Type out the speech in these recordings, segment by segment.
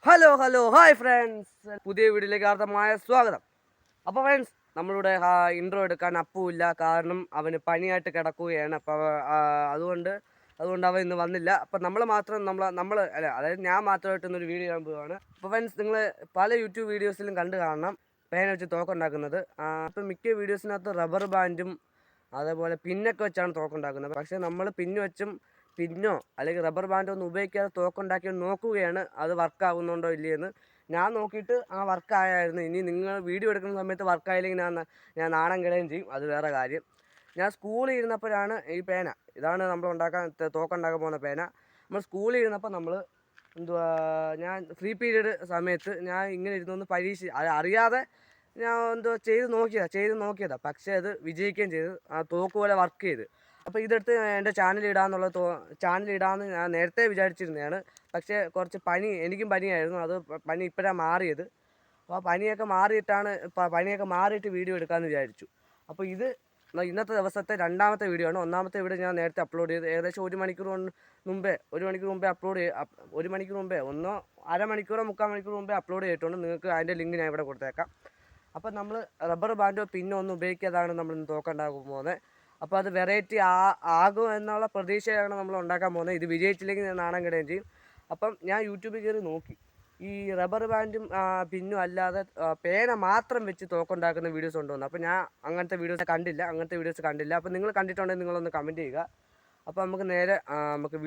Hi friends, പുതിയ വീഡിയോയിലേക്ക് ആർദ്രമായ സ്വാഗതം. അപ്പോൾ ഫ്രണ്ട്സ്, നമ്മളിവിടെ ഇൻട്രോ എടുക്കാൻ അപ്പുമില്ല, കാരണം അവന് പനിയായിട്ട് കിടക്കുകയാണ്. അപ്പോൾ അതുകൊണ്ട് അവൻ ഇന്ന് വന്നില്ല. അപ്പോൾ നമ്മൾ അല്ല, അതായത് ഞാൻ മാത്രമായിട്ട് ഇന്നൊരു വീഡിയോ ചെയ്യാൻ പോവുകയാണ്. അപ്പോൾ ഫ്രണ്ട്സ്, നിങ്ങൾ പല യൂട്യൂബ് വീഡിയോസിലും കണ്ടു കാണണം പേന വെച്ച് തോക്കുണ്ടാക്കുന്നത്. അപ്പോൾ മിക്ക വീഡിയോസിനകത്ത് റബ്ബർ ബാൻഡും അതേപോലെ പിന്നൊക്കെ വെച്ചാണ് തോക്കുണ്ടാക്കുന്നത്. പക്ഷേ നമ്മൾ പിന്നോ അല്ലെങ്കിൽ റബ്ബർ ബാൻഡോ ഒന്നും ഉപയോഗിക്കാതെ തോക്കുണ്ടാക്കി നോക്കുകയാണ്, അത് വർക്കാകുന്നുണ്ടോ ഇല്ലയെന്ന്. ഞാൻ നോക്കിയിട്ട് വർക്കായായിരുന്നു. ഇനി നിങ്ങൾ വീഡിയോ എടുക്കുന്ന സമയത്ത് വർക്കായില്ലെങ്കിൽ ഞാൻ നാണം കിടുകയും ചെയ്യും, അത് വേറെ കാര്യം. ഞാൻ സ്കൂളിൽ ഇരുന്നപ്പോഴാണ് ഈ പേന, ഇതാണ് നമ്മൾ തോക്കുണ്ടാക്കാൻ പോകുന്ന പേന. നമ്മൾ സ്കൂളിൽ ഇരുന്നപ്പോൾ ഞാൻ ഫ്രീ പീരീഡ് സമയത്ത് ഞാൻ ഇങ്ങനെ ഇരുന്നൊന്ന് അത് അറിയാതെ ഞാൻ ചെയ്ത് നോക്കിയതാണ്. പക്ഷേ അത് വിജയിക്കുകയും ചെയ്തു, തോക്ക് പോലെ വർക്ക് ചെയ്ത്. അപ്പോൾ ഇതെടുത്ത് എൻ്റെ ചാനലിടാമെന്ന് ഞാൻ നേരത്തെ വിചാരിച്ചിരുന്നതാണ്. പക്ഷേ കുറച്ച് എനിക്കും പനിയായിരുന്നു. പനി ഇപ്പോഴാണ് മാറിയത്. അപ്പോൾ പനിയൊക്കെ മാറിയിട്ട് വീഡിയോ എടുക്കാമെന്ന് വിചാരിച്ചു. അപ്പോൾ ഇന്നത്തെ ദിവസത്തെ രണ്ടാമത്തെ വീഡിയോ ആണ്. ഒന്നാമത്തെ വീഡിയോ ഞാൻ നേരത്തെ അപ്ലോഡ് ചെയ്ത് ഏകദേശം ഒരു മണിക്കൂർ മുമ്പേ അരമണിക്കൂറോ 3/4 മണിക്കൂർ മുമ്പേ അപ്ലോഡ് ചെയ്തിട്ടുണ്ട്. നിങ്ങൾക്ക് അതിൻ്റെ ലിങ്ക് ഞാൻ ഇവിടെ കൊടുത്തേക്കാം. അപ്പോൾ നമ്മൾ റബ്ബർ ബാൻഡോ പിന്നോ ഒന്നും ഉപയോഗിക്കാതാണ് നമ്മൾ ഇന്ന് തോക്കുണ്ടാക്കാൻ പോകുന്നത്. അപ്പോൾ അത് വെറൈറ്റി ആകും എന്നുള്ള പ്രതീക്ഷയാണ് നമ്മൾ ഉണ്ടാക്കാൻ പോകുന്നത്. ഇത് വിജയിച്ചില്ലെങ്കിൽ ഞാൻ നാണം കിടുകയും ചെയ്യും. അപ്പം ഞാൻ യൂട്യൂബിൽ കയറി നോക്കി, ഈ റബ്ബർ ബാൻഡും പിന്നും അല്ലാതെ പേന മാത്രം വെച്ച് തോക്കുണ്ടാക്കുന്ന വീഡിയോസ് ഉണ്ടോന്ന്. അപ്പോൾ ഞാൻ അങ്ങനത്തെ വീഡിയോസ് കണ്ടില്ല. അപ്പോൾ നിങ്ങൾ കണ്ടിട്ടുണ്ടെങ്കിൽ നിങ്ങളൊന്ന് കമൻറ്റ് ചെയ്യുക. അപ്പോൾ നമുക്ക്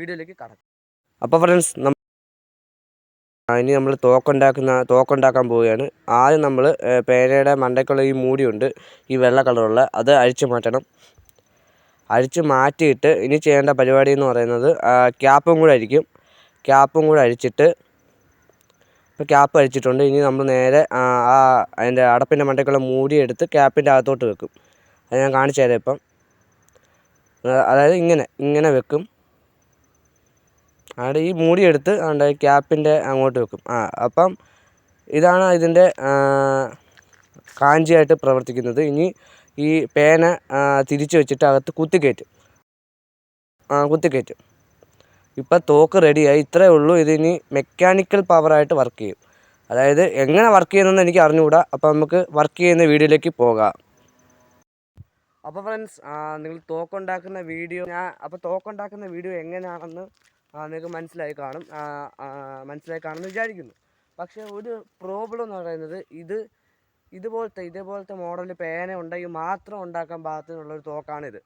വീഡിയോയിലേക്ക് കടക്കാം. അപ്പോൾ ഫ്രണ്ട്സ്, ഇനി നമ്മൾ തോക്കുണ്ടാക്കാൻ പോവുകയാണ്. ആദ്യം നമ്മൾ പേനയുടെ മണ്ടയ്ക്കുള്ള ഈ മൂടിയുണ്ട്, ഈ വെള്ള കളറുള്ള, അത് അഴിച്ചു മാറ്റിയിട്ട് ഇനി ചെയ്യേണ്ട പരിപാടി എന്ന് പറയുന്നത് ക്യാപ്പും കൂടെ അഴിച്ചിട്ട്, ഇപ്പോൾ ക്യാപ്പ് അഴിച്ചിട്ടുണ്ട്. ഇനി നമ്മൾ നേരെ അതിൻ്റെ അടപ്പിൻ്റെ മണ്ടയ്ക്കുള്ള മൂടിയെടുത്ത് ക്യാപ്പിൻ്റെ അകത്തോട്ട് വെക്കും. അത് ഞാൻ കാണിച്ചു തരാം ഇപ്പം. അതായത് ഇങ്ങനെ വെക്കും. അവിടെ ഈ മൂടിയെടുത്ത് ക്യാപ്പിൻ്റെ അങ്ങോട്ട് വെക്കും. അപ്പം ഇതാണ് ഇതിൻ്റെ കാഞ്ചിയായിട്ട് പ്രവർത്തിക്കുന്നത്. ഇനി ഈ പേന തിരിച്ച് വെച്ചിട്ട് അകത്ത് കുത്തിക്കയറ്റും. ഇപ്പം തോക്ക് റെഡിയായി. ഇത്രയേ ഉള്ളൂ. ഇതിനി മെക്കാനിക്കൽ പവറായിട്ട് വർക്ക് ചെയ്യും. അതായത് എങ്ങനെ വർക്ക് ചെയ്യുന്നതെന്ന് എനിക്ക് അറിഞ്ഞുകൂടാ. അപ്പോൾ നമുക്ക് വർക്ക് ചെയ്യുന്ന വീഡിയോയിലേക്ക് പോകാം. അപ്പോൾ ഫ്രണ്ട്സ്, നിങ്ങൾ തോക്കുണ്ടാക്കുന്ന വീഡിയോ എങ്ങനെയാണെന്ന് നിങ്ങൾക്ക് മനസ്സിലായി കാണുമെന്ന് വിചാരിക്കുന്നു. പക്ഷേ ഒരു പ്രോബ്ലം എന്ന് പറയുന്നത്, ഇതുപോലത്തെ മോഡൽ പേന ഉണ്ടെങ്കിൽ മാത്രം ഉണ്ടാക്കാൻ പാകത്തിനുള്ളൊരു തോക്കാണിത്.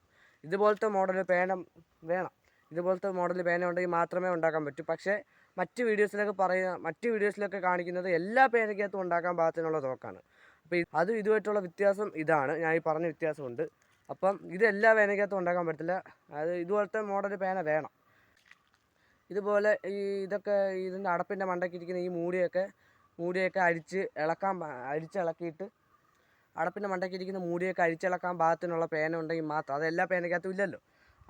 ഇതുപോലത്തെ മോഡൽ പേന ഉണ്ടെങ്കിൽ മാത്രമേ ഉണ്ടാക്കാൻ പറ്റൂ. പക്ഷേ മറ്റ് വീഡിയോസിലൊക്കെ കാണിക്കുന്നത് എല്ലാ പേനയ്ക്കകത്തും ഉണ്ടാക്കാൻ പാകത്തിനുള്ള തോക്കാണ്. അപ്പോൾ ഇതുമായിട്ടുള്ള വ്യത്യാസം ഇതാണ്. ഞാൻ ഈ പറഞ്ഞ വ്യത്യാസമുണ്ട്. അപ്പം ഇത് എല്ലാ പേനയ്ക്കകത്തും ഉണ്ടാക്കാൻ പറ്റില്ല. അത് ഇതുപോലത്തെ മോഡൽ പേന വേണം. ഇതുപോലെ ഇതിൻ്റെ അടപ്പിൻ്റെ മണ്ടയ്ക്കിരിക്കുന്ന ഈ മൂടിയൊക്കെ അഴിച്ചിളക്കിയിട്ട് അടപ്പിൻ്റെ മണ്ടയ്ക്കിരിക്കുന്ന മൂടിയൊക്കെ അഴിച്ചിളക്കാൻ പാകത്തിനുള്ള പേന ഉണ്ടെങ്കിൽ മാത്രം, അതെല്ലാ പേനയ്ക്കകത്തും ഇല്ലല്ലോ,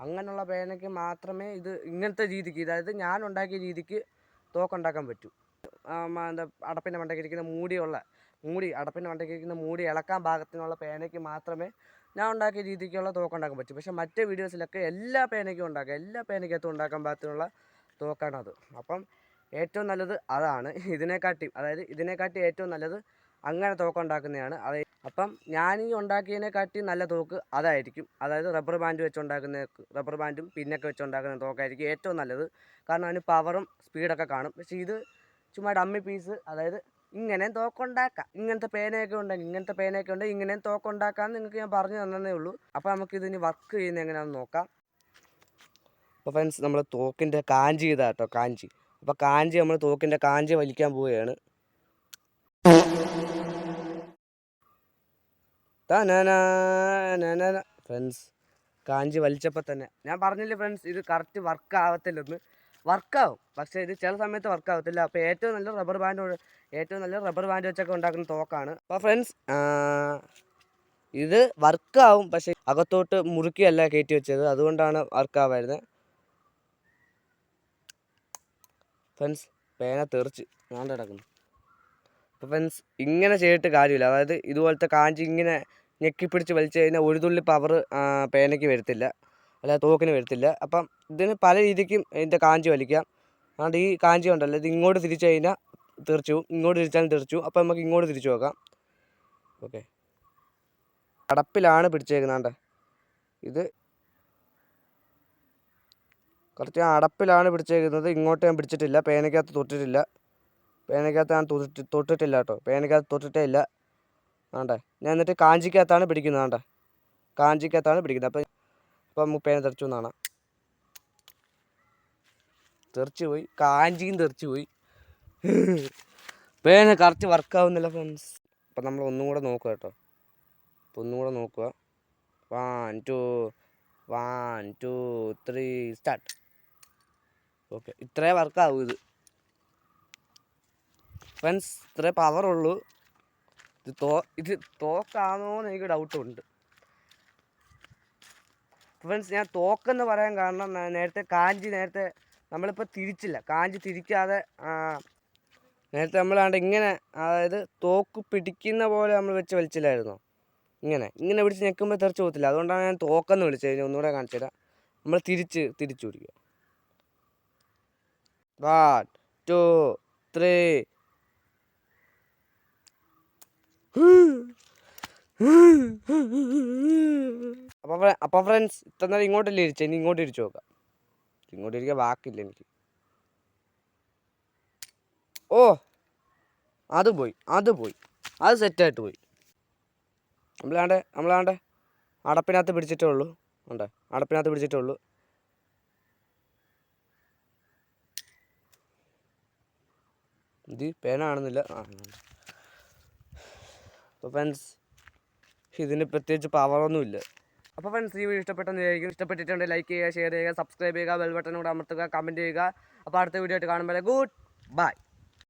അങ്ങനെയുള്ള പേനയ്ക്ക് മാത്രമേ ഇങ്ങനത്തെ രീതിക്ക്, അതായത് ഞാൻ ഉണ്ടാക്കിയ രീതിക്ക് തോക്കുണ്ടാക്കാൻ പറ്റൂ. അടപ്പിൻ്റെ മണ്ടയ്ക്കിരിക്കുന്ന മൂടി ഇളക്കാൻ പാകത്തിനുള്ള പേനയ്ക്ക് മാത്രമേ ഞാൻ ഉണ്ടാക്കിയ രീതിക്കുള്ള തോക്കുണ്ടാക്കാൻ പറ്റും. പക്ഷേ മറ്റേ വീഡിയോസിലൊക്കെ എല്ലാ പേനയ്ക്കകത്തും ഉണ്ടാക്കാൻ പാകത്തിനുള്ള തോക്കാണത്. അപ്പം ഏറ്റവും നല്ലത് അതാണ്. ഇതിനെക്കാട്ടി ഏറ്റവും നല്ലത് അങ്ങനെ തോക്കുണ്ടാക്കുന്നതാണ്. അപ്പം ഞാനീ ഉണ്ടാക്കിയതിനെക്കാട്ടി നല്ല തോക്ക് അതായിരിക്കും. അതായത് റബ്ബർ ബാൻഡും പിന്നൊക്കെ വെച്ചുണ്ടാക്കുന്ന തോക്കായിരിക്കും ഏറ്റവും നല്ലത്. കാരണം അതിന് പവറും സ്പീഡൊക്കെ കാണും. പക്ഷേ ഇത് ചുമ്മാ ഡമ്മി പീസ്. അതായത് ഇങ്ങനെയും തോക്കുണ്ടാക്കാം. ഇങ്ങനത്തെ പേനയൊക്കെ ഉണ്ടെങ്കിൽ ഇങ്ങനെയും തോക്കുണ്ടാക്കാമെന്ന് നിങ്ങൾക്ക് ഞാൻ പറഞ്ഞു തന്നേ ഉള്ളൂ. അപ്പോൾ നമുക്കിതിന് വർക്ക് ചെയ്യുന്നത് എങ്ങനെയാണെന്ന് നോക്കാം. അപ്പോൾ ഫ്രണ്ട്സ്, നമ്മൾ തോക്കിൻ്റെ കാഞ്ചി ഇതാട്ടോ, കാഞ്ചി. അപ്പോൾ നമ്മൾ തോക്കിൻ്റെ കാഞ്ചി വലിക്കാൻ പോവുകയാണ്. ഫ്രണ്ട്സ്, കാഞ്ചി വലിച്ചപ്പോൾ തന്നെ ഞാൻ പറഞ്ഞില്ലേ ഫ്രണ്ട്സ്, ഇത് കറക്റ്റ് വർക്ക് ആവത്തില്ലെന്ന്. വർക്കാവും, പക്ഷേ ഇത് ചില സമയത്ത് വർക്കാവത്തില്ല. അപ്പോൾ ഏറ്റവും നല്ല റബ്ബർ ബാൻഡ് വെച്ചൊക്കെ ഉണ്ടാക്കുന്ന തോക്കാണ്. അപ്പോൾ ഫ്രണ്ട്സ്, ഇത് വർക്കാവും, പക്ഷേ അകത്തോട്ട് മുറുക്കിയല്ല കയറ്റി വെച്ചത്, അതുകൊണ്ടാണ് വർക്കാവായിരുന്നത്. ഫ്രണ്ട്സ്, പേന തെറിച്ച് ഞാൻ കിടക്കുന്നു. അപ്പോൾ ഫ്രണ്ട്സ്, ഇങ്ങനെ ചെയ്തിട്ട് കാര്യമില്ല. അതായത് ഇതുപോലത്തെ കാഞ്ചി ഇങ്ങനെ ഞെക്കിപ്പിടിച്ച് വലിച്ചു കഴിഞ്ഞാൽ ഒരു തുള്ളി പവർ പേനയ്ക്ക് വരത്തില്ല, അല്ല തോക്കിന് വരത്തില്ല. അപ്പം ഇതിന് പല രീതിക്കും ഇതിൻ്റെ കാഞ്ചി വലിക്കാം. അതുകൊണ്ട് ഈ കാഞ്ചി ഉണ്ടല്ലോ, ഇത് ഇങ്ങോട്ട് തിരിച്ചു കഴിഞ്ഞാൽ തെറിച്ചു പോകും, ഇങ്ങോട്ട് തിരിച്ചാലും തെറിച്ചു. അപ്പോൾ നമുക്ക് ഇങ്ങോട്ട് തിരിച്ചു നോക്കാം. ഓക്കെ, അടപ്പിലാണ് പിടിച്ചേക്കുന്നാണ്ട്. ഇത് കുറച്ച് അടപ്പിലാണ് പിടിച്ചേക്കുന്നത്. ഇങ്ങോട്ട് ഞാൻ പിടിച്ചിട്ടില്ല, പേനയ്ക്കകത്ത് തൊട്ടിട്ടില്ല. പേനയ്ക്കകത്ത് ഞാൻ തൊട്ടിട്ടില്ല കേട്ടോ, പേനയ്ക്കകത്ത് തൊട്ടിട്ടേ ഇല്ല. ആണ്ടേ ഞാൻ എന്നിട്ട് കാഞ്ചിക്കകത്താണ് പിടിക്കുന്നത്. ആണ്ടേ കാഞ്ചിക്കകത്താണ് പിടിക്കുന്നത്. അപ്പം നമുക്ക് പേന തെറിച്ചു എന്നാണ്. തെറിച്ചു പോയി, കാഞ്ചിയും തെറിച്ചു പോയി. പേന കറക്റ്റ് വർക്കാവുന്നില്ല ഫ്രണ്ട്സ്. അപ്പം നമ്മൾ ഒന്നും കൂടെ നോക്കുക കേട്ടോ. അപ്പം ഒന്നും കൂടെ നോക്കുക. 1 2 3 സ്റ്റാർട്ട്. ഓക്കെ, ഇത്രേ വർക്കാവും ഇത് ഫ്രണ്ട്സ്, ഇത്രേ പവറുള്ളൂ. ഇത് തോക്കാണോ എന്ന് എനിക്ക് ഡൗട്ടുണ്ട് ഫ്രണ്ട്സ്. ഞാൻ തോക്കെന്ന് പറയാൻ കാരണം നേരത്തെ നമ്മളിപ്പോൾ തിരിച്ചില്ല, കാഞ്ചി തിരിക്കാതെ നേരത്തെ നമ്മളാണ്ട് ഇങ്ങനെ, അതായത് തോക്ക് പിടിക്കുന്ന പോലെ നമ്മൾ വെച്ച് വലിച്ചില്ലായിരുന്നോ, ഇങ്ങനെ പിടിച്ച് ഞെക്കുമ്പോൾ തെറിച്ച് പോകത്തില്ല. അതുകൊണ്ടാണ് ഞാൻ തോക്കെന്ന് വിളിച്ചത്. ഒന്നുകൂടെ കാണിച്ചു തരാം. നമ്മൾ തിരിച്ച് പിടിക്കുക. 1 2 3. അപ്പോൾ ഫ്രണ്ട്സ്, ഇത്ര നേരം ഇങ്ങോട്ടല്ലേ ഇരിച്ചത്, ഇനി ഇങ്ങോട്ട് ഇരിച്ചു നോക്കാം. ഇങ്ങോട്ട് ഇരിക്കാൻ വാക്കില്ല എനിക്ക്. ഓ, അത് പോയി, അത് സെറ്റായിട്ട് പോയി. നമ്മളാണ്ട് അടപ്പിനകത്ത് പിടിച്ചിട്ടേ ഉള്ളൂ. അടപ്പിനകത്ത് പിടിച്ചിട്ടേ ഉള്ളൂ. ഇത് പേന കാണുന്നില്ല. അപ്പോൾ ഫ്രണ്ട്സ്, ഇതിന് പ്രത്യേകിച്ച് പവറൊന്നുമില്ല. അപ്പോൾ ഫ്രണ്ട്സ്, ഈ വീഡിയോ ഇഷ്ടപ്പെട്ടിട്ടുണ്ടെങ്കിൽ ലൈക്ക് ചെയ്യുക, ഷെയർ ചെയ്യുക, സബ്സ്ക്രൈബ് ചെയ്യുക, ബെൽ ബട്ടൺ കൂടെ അമർത്തുക, കമൻറ്റ് ചെയ്യുക. അപ്പോൾ അടുത്ത വീഡിയോ ആയിട്ട് കാണുമ്പോൾ ഗുഡ് ബൈ.